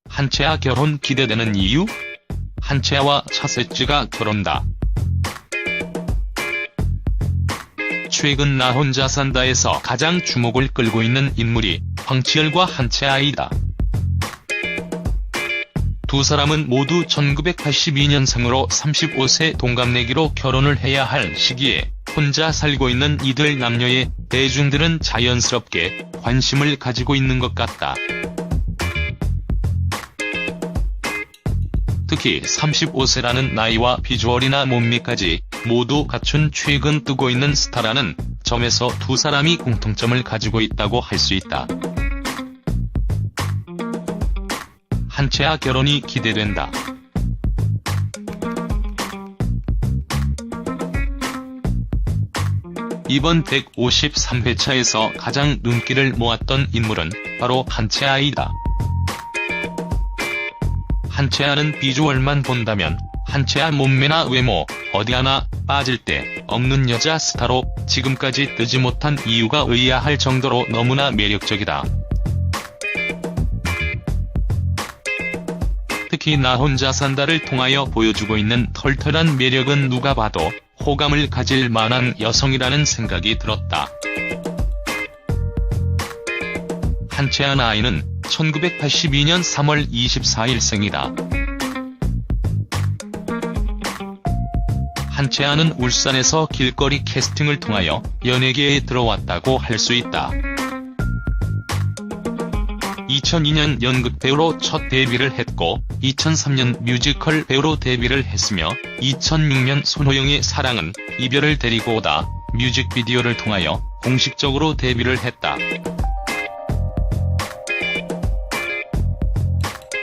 한채아 결혼 기대되는 이유? 한채아와 차세찌가 결혼다. 최근 나 혼자 산다에서 가장 주목을 끌고 있는 인물이 황치열과 한채아이다. 두 사람은 모두 1982년생으로 35세 동갑내기로 결혼을 해야 할 시기에 혼자 살고 있는 이들 남녀에 대중들은 자연스럽게 관심을 가지고 있는 것 같다. 특히 35세라는 나이와 비주얼이나 몸매까지 모두 갖춘 최근 뜨고 있는 스타라는 점에서 두 사람이 공통점을 가지고 있다고 할 수 있다. 한채아 결혼이 기대된다. 이번 153회차에서 가장 눈길을 모았던 인물은 바로 한채아이다. 한채아는 비주얼만 본다면 한채아 몸매나 외모 어디 하나 빠질 데 없는 여자 스타로 지금까지 뜨지 못한 이유가 의아할 정도로 너무나 매력적이다. 특히 나 혼자 산다를 통하여 보여주고 있는 털털한 매력은 누가 봐도 호감을 가질 만한 여성이라는 생각이 들었다. 한채아 나이는 1982년 3월 24일 생이다. 한채아는 울산에서 길거리 캐스팅을 통하여 연예계에 들어왔다고 할 수 있다. 2002년 연극 배우로 첫 데뷔를 했고 2003년 뮤지컬 배우로 데뷔를 했으며 2006년 손호영의 사랑은 이별을 데리고 오다 뮤직비디오를 통하여 공식적으로 데뷔를 했다.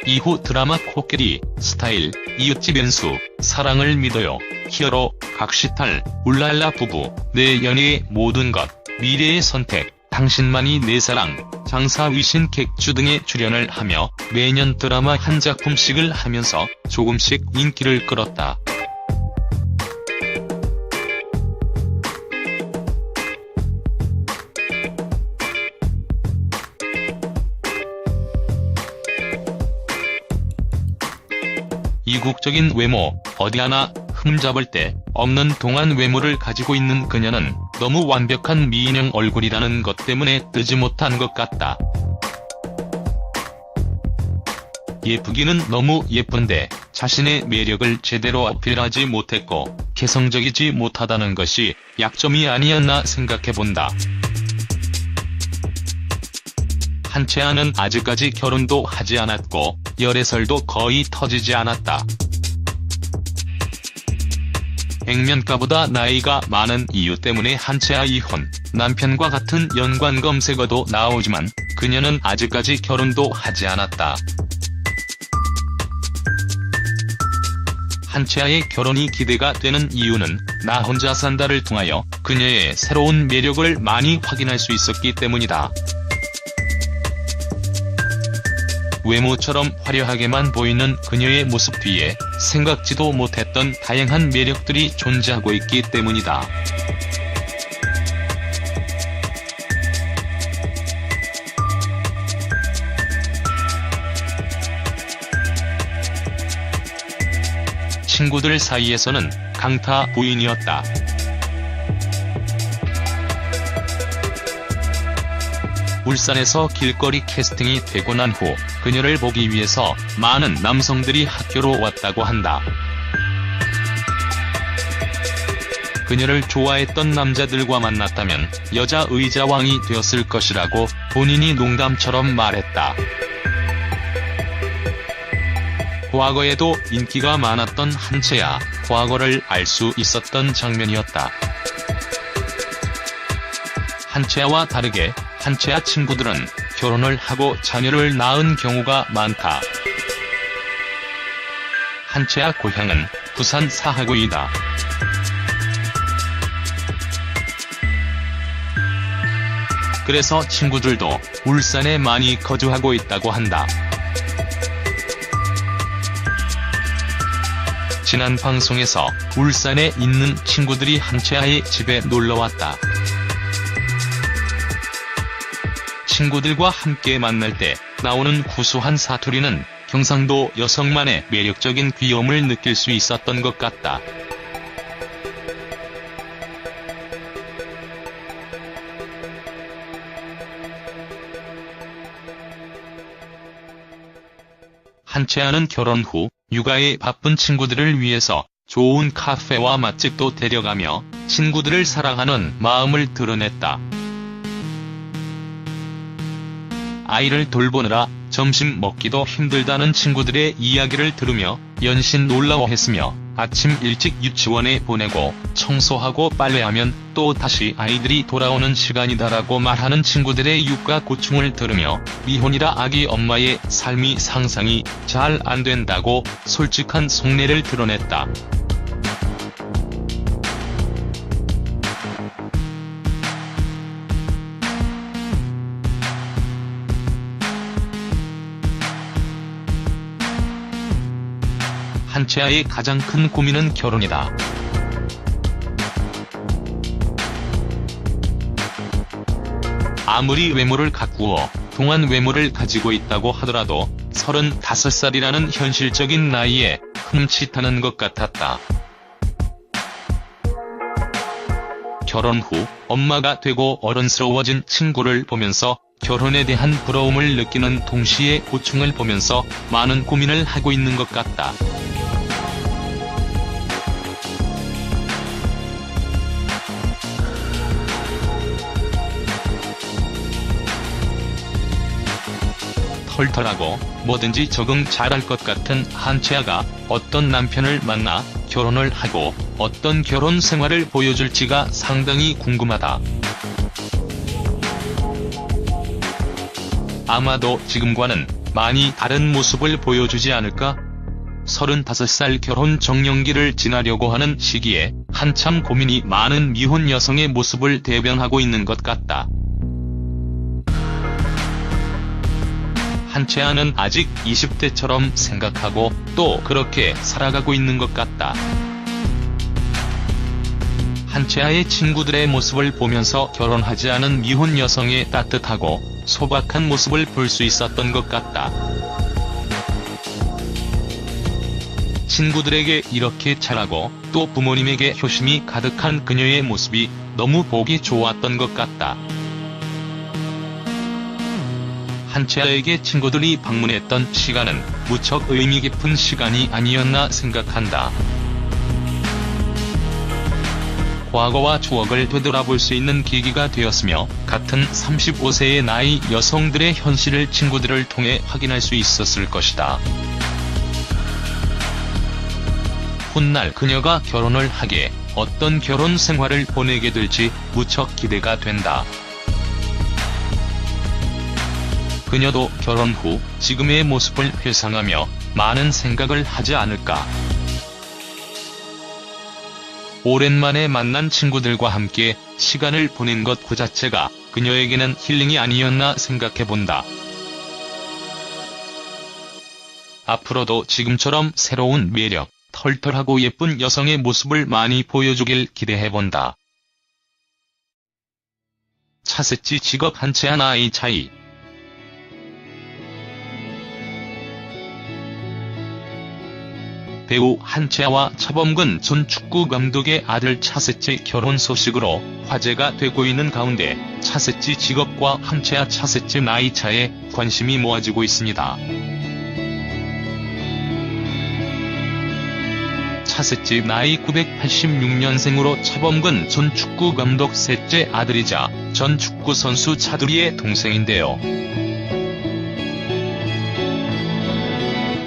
이후 드라마 코끼리, 스타일, 이웃집 연수, 사랑을 믿어요, 히어로, 각시탈, 울랄라 부부, 내 연애의 모든 것, 미래의 선택, 당신만이 내 사랑, 장사 위신 객주 등에 출연을 하며 매년 드라마 한 작품씩을 하면서 조금씩 인기를 끌었다. 이국적인 외모, 어디 하나 흠잡을 데 없는 동안 외모를 가지고 있는 그녀는 너무 완벽한 미인형 얼굴이라는 것 때문에 뜨지 못한 것 같다. 예쁘기는 너무 예쁜데 자신의 매력을 제대로 어필하지 못했고 개성적이지 못하다는 것이 약점이 아니었나 생각해본다. 한채아는 아직까지 결혼도 하지 않았고 열애설도 거의 터지지 않았다. 액면가보다 나이가 많은 이유 때문에 한채아 이혼, 남편과 같은 연관 검색어도 나오지만 그녀는 아직까지 결혼도 하지 않았다. 한채아의 결혼이 기대가 되는 이유는 나 혼자 산다를 통하여 그녀의 새로운 매력을 많이 확인할 수 있었기 때문이다. 외모처럼 화려하게만 보이는 그녀의 모습 뒤에 생각지도 못했던 다양한 매력들이 존재하고 있기 때문이다. 친구들 사이에서는 강타 부인이었다. 울산에서 길거리 캐스팅이 되고 난 후 그녀를 보기 위해서 많은 남성들이 학교로 왔다고 한다. 그녀를 좋아했던 남자들과 만났다면 여자 의자왕이 되었을 것이라고 본인이 농담처럼 말했다. 과거에도 인기가 많았던 한채아, 과거를 알 수 있었던 장면이었다. 한채아와 다르게 한채아 친구들은 결혼을 하고 자녀를 낳은 경우가 많다. 한채아 고향은 부산 사하구이다. 그래서 친구들도 울산에 많이 거주하고 있다고 한다. 지난 방송에서 울산에 있는 친구들이 한채아의 집에 놀러왔다. 친구들과 함께 만날 때 나오는 구수한 사투리는 경상도 여성만의 매력적인 귀여움을 느낄 수 있었던 것 같다. 한채아는 결혼 후 육아에 바쁜 친구들을 위해서 좋은 카페와 맛집도 데려가며 친구들을 사랑하는 마음을 드러냈다. 아이를 돌보느라 점심 먹기도 힘들다는 친구들의 이야기를 들으며 연신 놀라워했으며 아침 일찍 유치원에 보내고 청소하고 빨래하면 또 다시 아이들이 돌아오는 시간이다라고 말하는 친구들의 육아 고충을 들으며 미혼이라 아기 엄마의 삶이 상상이 잘 안 된다고 솔직한 속내를 드러냈다. 한채아의 가장 큰 고민은 결혼이다. 아무리 외모를 가꾸어 동안 외모를 가지고 있다고 하더라도 35살이라는 현실적인 나이에 흠칫하는 것 같았다. 결혼 후 엄마가 되고 어른스러워진 친구를 보면서 결혼에 대한 부러움을 느끼는 동시에 고충을 보면서 많은 고민을 하고 있는 것 같다. 털털하고 뭐든지 적응 잘할 것 같은 한채아가 어떤 남편을 만나 결혼을 하고 어떤 결혼 생활을 보여줄지가 상당히 궁금하다. 아마도 지금과는 많이 다른 모습을 보여주지 않을까? 35살 결혼 정년기를 지나려고 하는 시기에 한참 고민이 많은 미혼 여성의 모습을 대변하고 있는 것 같다. 한채아는 아직 20대처럼 생각하고 또 그렇게 살아가고 있는 것 같다. 한채아의 친구들의 모습을 보면서 결혼하지 않은 미혼 여성의 따뜻하고 소박한 모습을 볼 수 있었던 것 같다. 친구들에게 이렇게 잘하고 또 부모님에게 효심이 가득한 그녀의 모습이 너무 보기 좋았던 것 같다. 한채아에게 친구들이 방문했던 시간은 무척 의미 깊은 시간이 아니었나 생각한다. 과거와 추억을 되돌아볼 수 있는 계기가 되었으며 같은 35세의 나이 여성들의 현실을 친구들을 통해 확인할 수 있었을 것이다. 훗날 그녀가 결혼을 하게 어떤 결혼 생활을 보내게 될지 무척 기대가 된다. 그녀도 결혼 후 지금의 모습을 회상하며 많은 생각을 하지 않을까. 오랜만에 만난 친구들과 함께 시간을 보낸 것 그 자체가 그녀에게는 힐링이 아니었나 생각해본다. 앞으로도 지금처럼 새로운 매력, 털털하고 예쁜 여성의 모습을 많이 보여주길 기대해본다. 차세치 직업 한채아 나이 차이. 배우 한채아와 차범근 전 축구 감독의 아들 차세치 결혼 소식으로 화제가 되고 있는 가운데 차세치 직업과 한채아 차세치 나이 차에 관심이 모아지고 있습니다. 차세치 나이 986년생으로 차범근 전 축구 감독 셋째 아들이자 전 축구 선수 차두리의 동생인데요.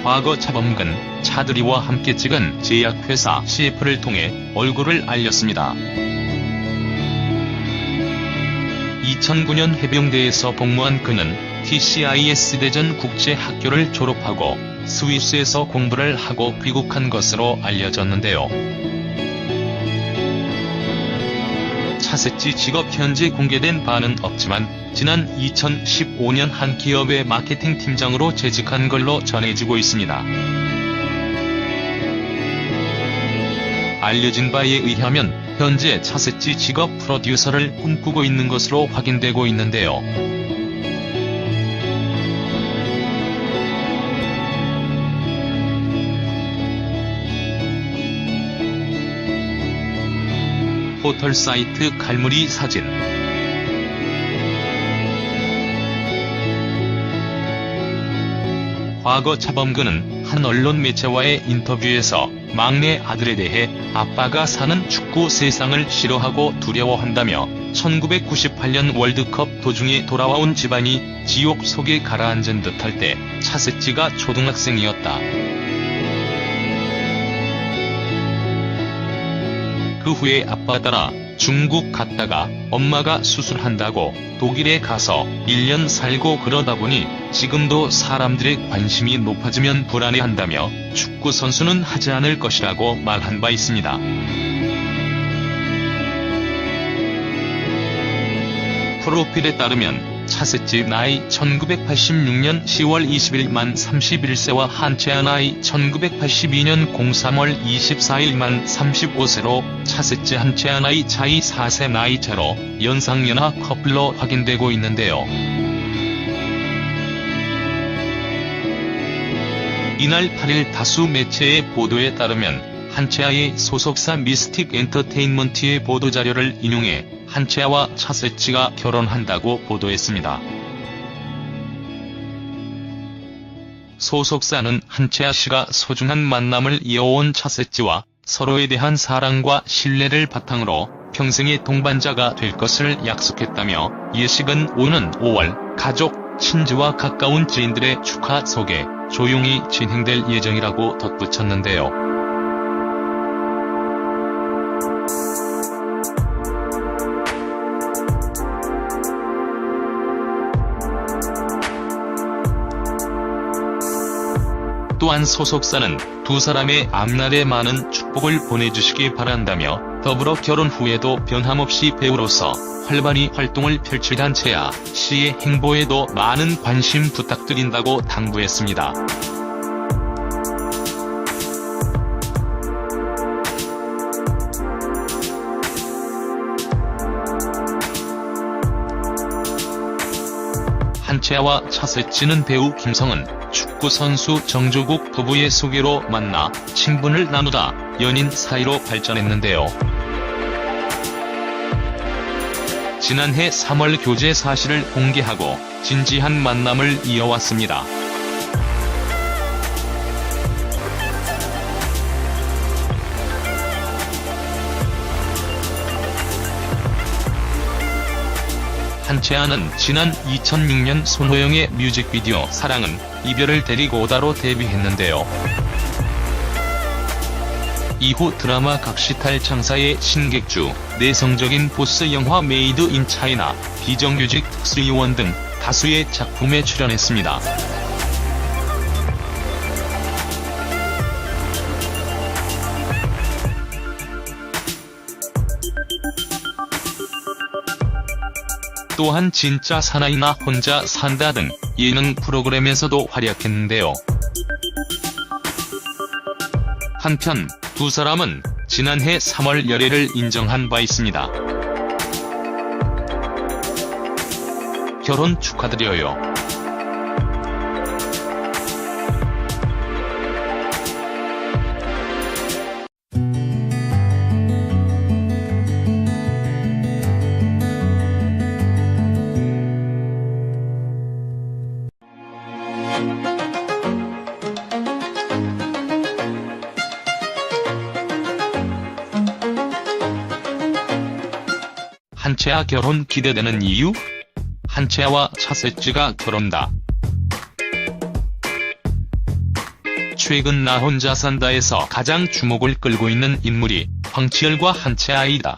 과거 차범근, 차두리와 함께 찍은 제약회사 CF를 통해 얼굴을 알렸습니다. 2009년 해병대에서 복무한 그는 TCIS 대전 국제학교를 졸업하고 스위스에서 공부를 하고 귀국한 것으로 알려졌는데요. 차세치 직업 현재 공개된 바는 없지만 지난 2015년 한 기업의 마케팅 팀장으로 재직한 걸로 전해지고 있습니다. 알려진 바에 의하면 현재 차세치 직업 프로듀서를 꿈꾸고 있는 것으로 확인되고 있는데요. 포털 사이트 갈무리 사진. 과거 차범근은 한 언론 매체와의 인터뷰에서 막내 아들에 대해 아빠가 사는 축구 세상을 싫어하고 두려워한다며 1998년 월드컵 도중에 돌아와온 집안이 지옥 속에 가라앉은 듯할 때 차세치가 초등학생이었다. 그 후에 아빠 따라 중국 갔다가 엄마가 수술한다고 독일에 가서 1년 살고 그러다 보니 지금도 사람들의 관심이 높아지면 불안해한다며 축구 선수는 하지 않을 것이라고 말한 바 있습니다. 프로필에 따르면 차세치 나이 1986년 10월 20일 만 31세와 한채아 나이 1982년 03월 24일 만 35세로 차세치 한채아 나이 차이 4세 나이 차로 연상연하 커플로 확인되고 있는데요. 이날 8일 다수 매체의 보도에 따르면 한채아의 소속사 미스틱 엔터테인먼트의 보도자료를 인용해 한채아와 차세치가 결혼한다고 보도했습니다. 소속사는 한채아 씨가 소중한 만남을 이어온 차세치와 서로에 대한 사랑과 신뢰를 바탕으로 평생의 동반자가 될 것을 약속했다며 예식은 오는 5월 가족, 친지와 가까운 지인들의 축하 속에 조용히 진행될 예정이라고 덧붙였는데요. 또한 소속사는 두 사람의 앞날에 많은 축복을 보내주시기 바란다며 더불어 결혼 후에도 변함없이 배우로서 활발히 활동을 펼칠 한채아 씨의 행보에도 많은 관심 부탁드린다고 당부했습니다. 한채아와 차세치는 배우 김성은, 축구선수 정조국 부부의 소개로 만나 친분을 나누다 연인 사이로 발전했는데요. 지난해 3월 교제 사실을 공개하고 진지한 만남을 이어왔습니다. 한채아는 지난 2006년 손호영의 뮤직비디오 사랑은 이별을 데리고 오다로 데뷔했는데요. 이후 드라마 각시탈 창사의 신객주, 내성적인 보스 영화 메이드 인 차이나, 비정규직 특수요원 등 다수의 작품에 출연했습니다. 또한 진짜 사나이나 혼자 산다 등 예능 프로그램에서도 활약했는데요. 한편 두 사람은 지난해 3월 열애를 인정한 바 있습니다. 결혼 축하드려요. 한채아 결혼 기대되는 이유? 한채아와 차세치가 결혼다. 최근 나 혼자 산다에서 가장 주목을 끌고 있는 인물이 황치열과 한채아이다.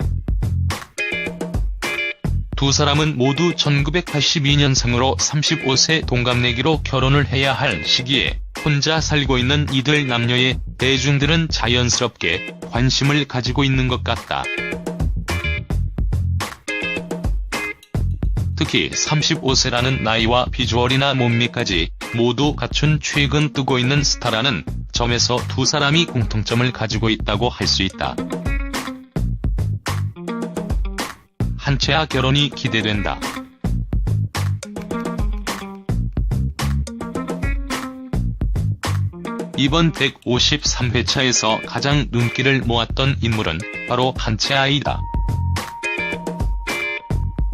두 사람은 모두 1982년생으로 35세 동갑내기로 결혼을 해야 할 시기에 혼자 살고 있는 이들 남녀에 대중들은 자연스럽게 관심을 가지고 있는 것 같다. 특히 35세라는 나이와 비주얼이나 몸매까지 모두 갖춘 최근 뜨고 있는 스타라는 점에서 두 사람이 공통점을 가지고 있다고 할 수 있다. 한채아 결혼이 기대된다. 이번 153회차에서 가장 눈길을 모았던 인물은 바로 한채아이다.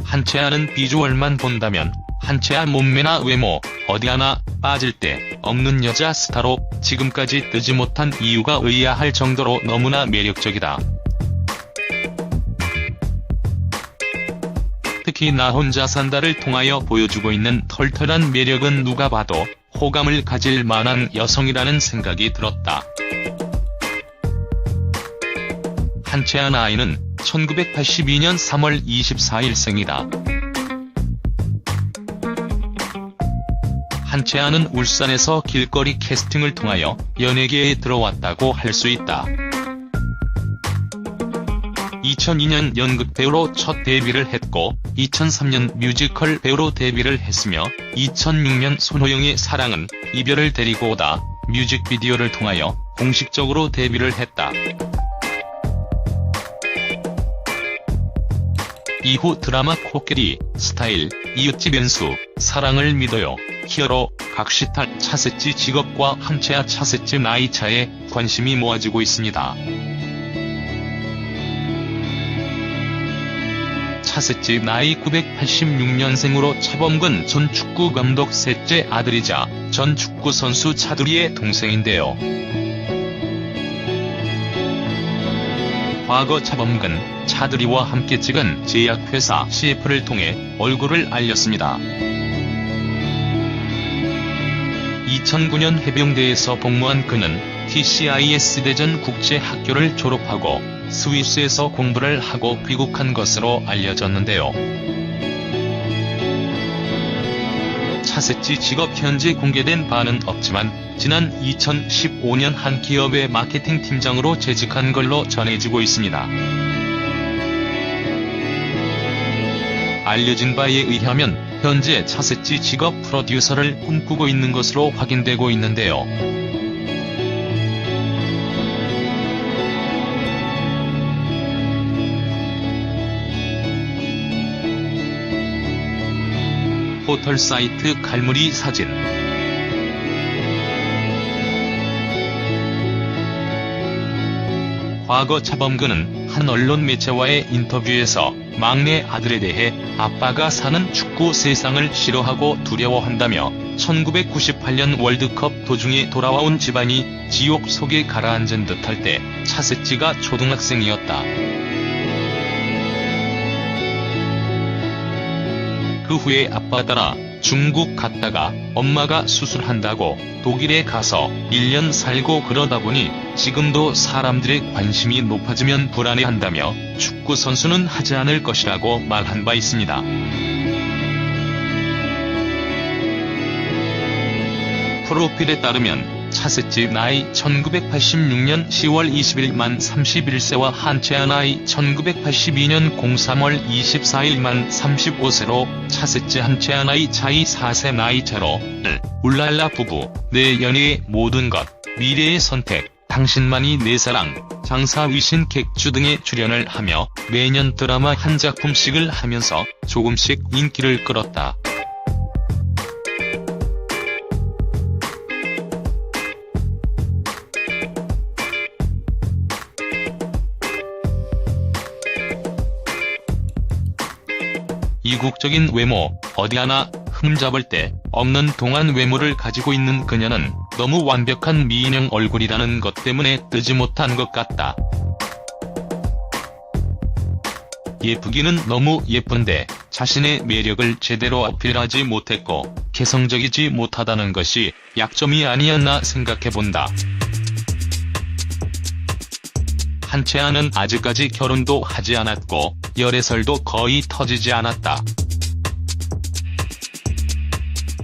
한채아는 비주얼만 본다면 한채아 몸매나 외모 어디 하나 빠질 데 없는 여자 스타로 지금까지 뜨지 못한 이유가 의아할 정도로 너무나 매력적이다. 특히 나 혼자 산다를 통하여 보여주고 있는 털털한 매력은 누가 봐도 호감을 가질 만한 여성이라는 생각이 들었다. 한채아 나이는 1982년 3월 24일 생이다. 한채아는 울산에서 길거리 캐스팅을 통하여 연예계에 들어왔다고 할 수 있다. 2002년 연극 배우로 첫 데뷔를 했고 2003년 뮤지컬 배우로 데뷔를 했으며 2006년 손호영의 사랑은 이별을 데리고 오다 뮤직비디오를 통하여 공식적으로 데뷔를 했다. 이후 드라마 코끼리, 스타일, 이웃집 연수, 사랑을 믿어요, 히어로, 각시탈, 차세찌 직업과 한채아 차세찌 나이 차에 관심이 모아지고 있습니다. 차세찌 나이 986년생으로 차범근 전 축구감독 셋째 아들이자 전 축구선수 차두리의 동생인데요. 과거 차범근, 차두리와 함께 찍은 제약회사 CF를 통해 얼굴을 알렸습니다. 2009년 해병대에서 복무한 그는 TCIS 대전 국제학교를 졸업하고 스위스에서 공부를 하고 귀국한 것으로 알려졌는데요. 차세찌 직업 현재 공개된 바는 없지만 지난 2015년 한 기업의 마케팅 팀장으로 재직한 걸로 전해지고 있습니다. 알려진 바에 의하면 현재 차세찌 직업 프로듀서를 꿈꾸고 있는 것으로 확인되고 있는데요. 포털 사이트 갈무리 사진. 과거 차범근은 한 언론 매체와의 인터뷰에서 막내 아들에 대해 아빠가 사는 축구 세상을 싫어하고 두려워한다며 1998년 월드컵 도중에 돌아와온 집안이 지옥 속에 가라앉은 듯할 때 차세찌가 초등학생이었다. 그 후에 아빠 따라 중국 갔다가 엄마가 수술한다고 독일에 가서 1년 살고 그러다 보니 지금도 사람들의 관심이 높아지면 불안해한다며 축구 선수는 하지 않을 것이라고 말한 바 있습니다. 프로필에 따르면 차세찌 나이 1986년 10월 20일 만 31세와 한채아 나이 1982년 03월 24일 만 35세로 차세찌 한채아 나이 차이 4세 나이 차로 울랄라 부부, 내 연애의 모든 것, 미래의 선택, 당신만이 내 사랑, 장사 위신 객주 등에 출연을 하며 매년 드라마 한 작품씩을 하면서 조금씩 인기를 끌었다. 이국적인 외모, 어디 하나 흠잡을 데 없는 동안 외모를 가지고 있는 그녀는 너무 완벽한 미인형 얼굴이라는 것 때문에 뜨지 못한 것 같다. 예쁘기는 너무 예쁜데 자신의 매력을 제대로 어필하지 못했고 개성적이지 못하다는 것이 약점이 아니었나 생각해본다. 한채아는 아직까지 결혼도 하지 않았고 열애설도 거의 터지지 않았다.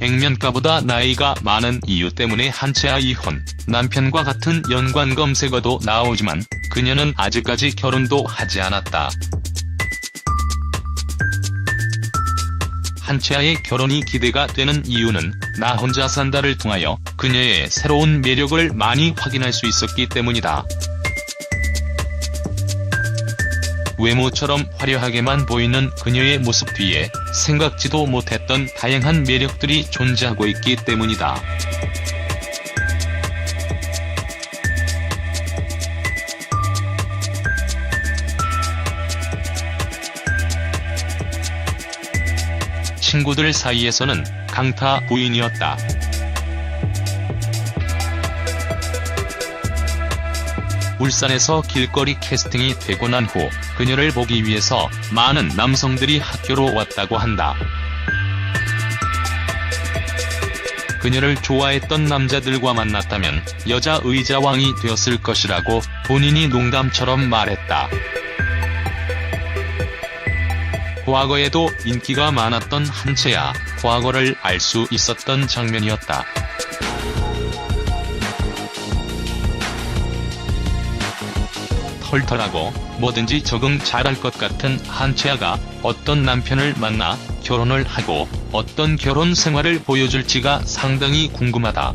액면가보다 나이가 많은 이유 때문에 한채아 이혼, 남편과 같은 연관 검색어도 나오지만 그녀는 아직까지 결혼도 하지 않았다. 한채아의 결혼이 기대가 되는 이유는 나 혼자 산다를 통하여 그녀의 새로운 매력을 많이 확인할 수 있었기 때문이다. 외모처럼 화려하게만 보이는 그녀의 모습 뒤에 생각지도 못했던 다양한 매력들이 존재하고 있기 때문이다. 친구들 사이에서는 강타 부인이었다. 울산에서 길거리 캐스팅이 되고 난 후 그녀를 보기 위해서 많은 남성들이 학교로 왔다고 한다. 그녀를 좋아했던 남자들과 만났다면 여자 의자왕이 되었을 것이라고 본인이 농담처럼 말했다. 과거에도 인기가 많았던 한채아, 과거를 알 수 있었던 장면이었다. 털털하고 뭐든지 적응 잘할 것 같은 한채아가 어떤 남편을 만나 결혼을 하고 어떤 결혼 생활을 보여줄지가 상당히 궁금하다.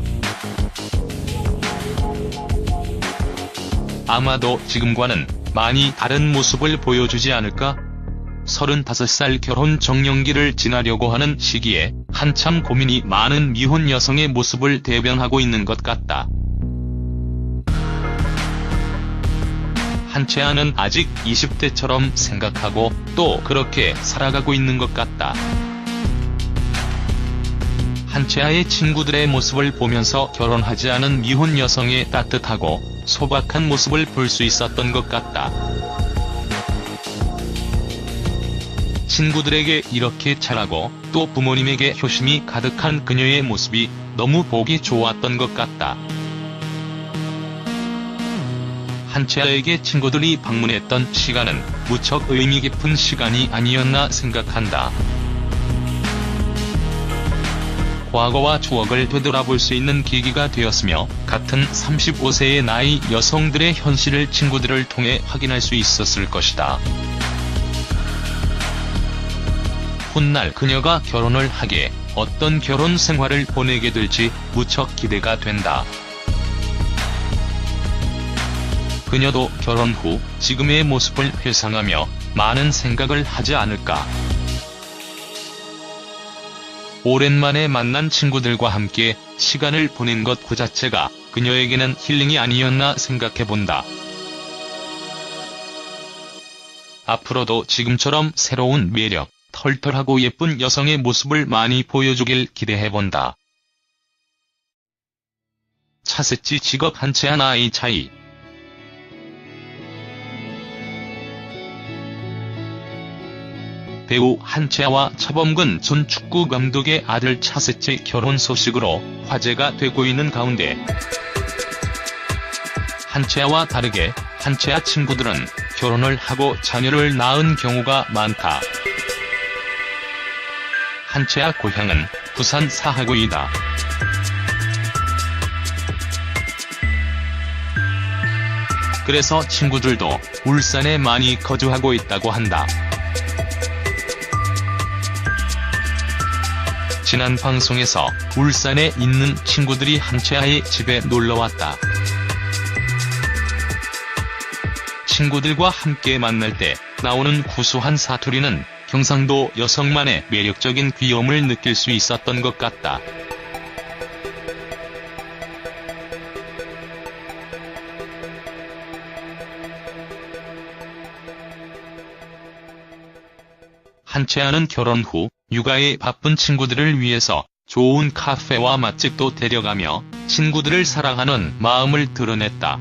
아마도 지금과는 많이 다른 모습을 보여주지 않을까? 35살 결혼 정년기를 지나려고 하는 시기에 한참 고민이 많은 미혼 여성의 모습을 대변하고 있는 것 같다. 한채아는 아직 20대처럼 생각하고 또 그렇게 살아가고 있는 것 같다. 한채아의 친구들의 모습을 보면서 결혼하지 않은 미혼 여성의 따뜻하고 소박한 모습을 볼 수 있었던 것 같다. 친구들에게 이렇게 잘하고 또 부모님에게 효심이 가득한 그녀의 모습이 너무 보기 좋았던 것 같다. 한채아에게 친구들이 방문했던 시간은 무척 의미 깊은 시간이 아니었나 생각한다. 과거와 추억을 되돌아볼 수 있는 계기가 되었으며 같은 35세의 나이 여성들의 현실을 친구들을 통해 확인할 수 있었을 것이다. 훗날 그녀가 결혼을 하게 어떤 결혼 생활을 보내게 될지 무척 기대가 된다. 그녀도 결혼 후 지금의 모습을 회상하며 많은 생각을 하지 않을까. 오랜만에 만난 친구들과 함께 시간을 보낸 것 그 자체가 그녀에게는 힐링이 아니었나 생각해본다. 앞으로도 지금처럼 새로운 매력, 털털하고 예쁜 여성의 모습을 많이 보여주길 기대해본다. 차세치 직업 한채아 나이 차이. 배우 한채아와 차범근 전 축구 감독의 아들 차세치 결혼 소식으로 화제가 되고 있는 가운데 한채아와 다르게 한채아 친구들은 결혼을 하고 자녀를 낳은 경우가 많다. 한채아 고향은 부산 사하구이다. 그래서 친구들도 울산에 많이 거주하고 있다고 한다. 지난 방송에서 울산에 있는 친구들이 한채아의 집에 놀러왔다. 친구들과 함께 만날 때 나오는 구수한 사투리는 경상도 여성만의 매력적인 귀여움을 느낄 수 있었던 것 같다. 한채아는 결혼 후 육아에 바쁜 친구들을 위해서 좋은 카페와 맛집도 데려가며 친구들을 사랑하는 마음을 드러냈다.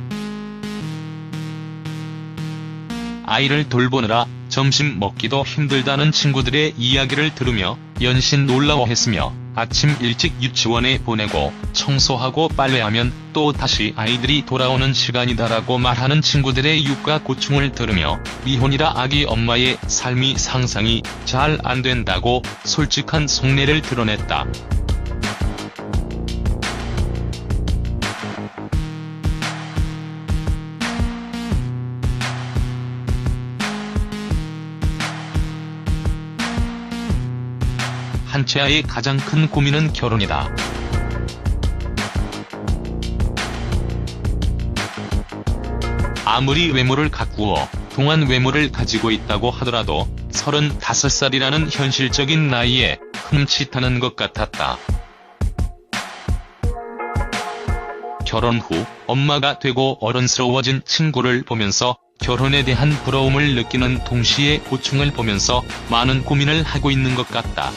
아이를 돌보느라 점심 먹기도 힘들다는 친구들의 이야기를 들으며 연신 놀라워했으며 아침 일찍 유치원에 보내고 청소하고 빨래하면 또 다시 아이들이 돌아오는 시간이다라고 말하는 친구들의 육아 고충을 들으며 미혼이라 아기 엄마의 삶이 상상이 잘 안 된다고 솔직한 속내를 드러냈다. 한채아의 가장 큰 고민은 결혼이다. 아무리 외모를 가꾸어 동안 외모를 가지고 있다고 하더라도 35살이라는 현실적인 나이에 흠칫하는 것 같았다. 결혼 후 엄마가 되고 어른스러워진 친구를 보면서 결혼에 대한 부러움을 느끼는 동시에 고충을 보면서 많은 고민을 하고 있는 것 같다.